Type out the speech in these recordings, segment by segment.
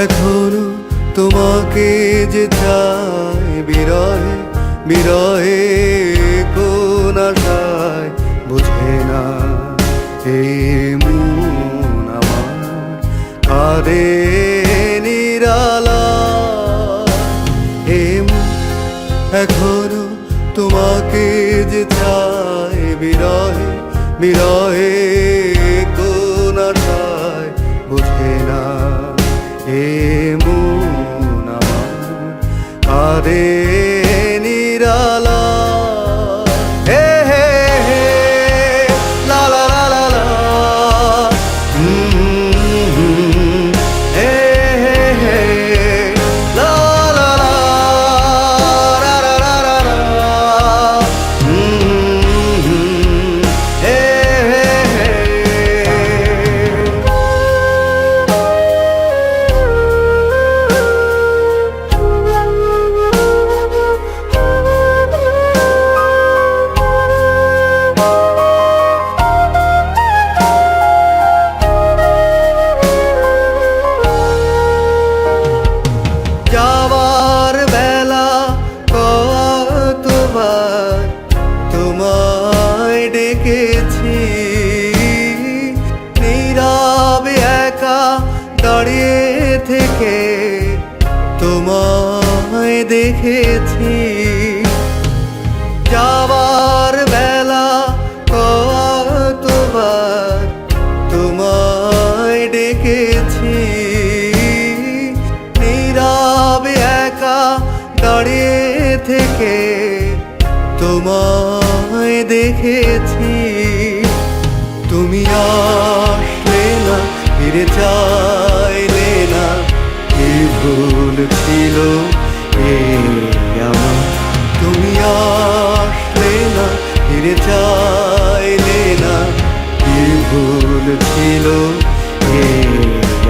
এখনো তোমাকে যে চাই বিরহে বিরহে কোন আশায় বুঝে না এই মন আমার কাঁদে নিরালা এখনো তোমাকে যে চাই বিরহে বিরহে কোন আশায় বুঝে না এ মন আমার কাঁদে নিরালা হে হে হে লা লা লা লা লা হে হে হে লা লা লা রা রা রা রা রা হে হে হে যাবার বেলা কতবার তোমায় ডেকেছি নীরবে একা দাঁড়িয়ে থেকে তোমায় দেখেছি যাবার বেলা কতবার তোমায় ডেকেছি নীরবে একা দাঁড়িয়ে থেকে তোমায় দেখেছি তুমি আসলে না ফিরে চাইলে না কি ভুল ছিল এই আমার তুমি আসলে না ফিরে চাইলে না কি ভুল ছিল এই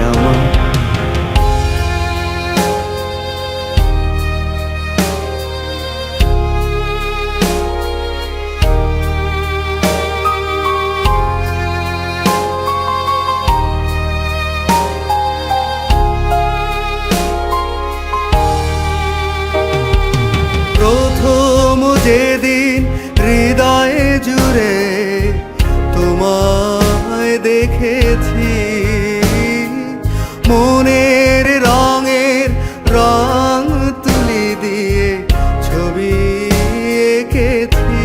আমার প্রথম যেদিন হৃদয়ে জুড়ে তোমায় দেখেছি মনের রঙের রং তুলি দিয়ে ছবি এঁকেছি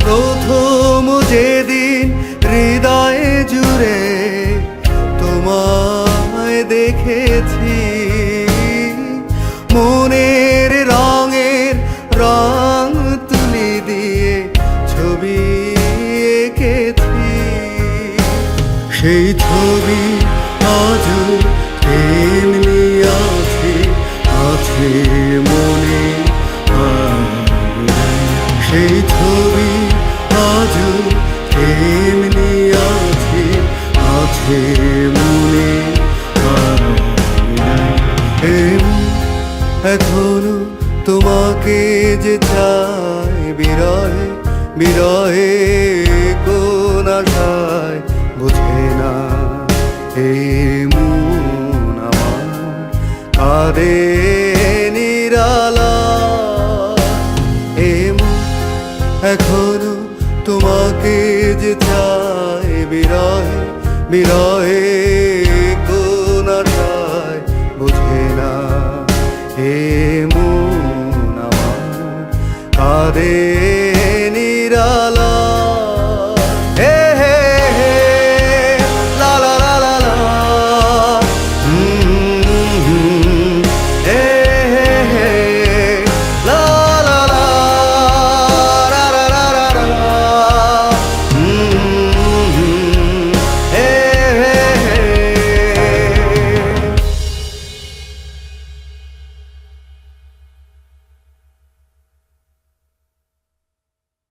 প্রথম যেদিন হৃদয়ে জুড়ে তোমায় দেখেছি মনের রঙের রং তুলি দিয়ে ছবি এঁকেছি সেই ছবি আজও তেমনি আছে আছে মনে সেই ছবি আজও তেমনি আছে আছে মনে এখনো তোমাকে যে চাই বিরহে বিরহে কোন আশায় বুঝে না এই মন আমার কাঁদে নিরালা এখনো তোমাকে যে চাই বিরহে বিরহে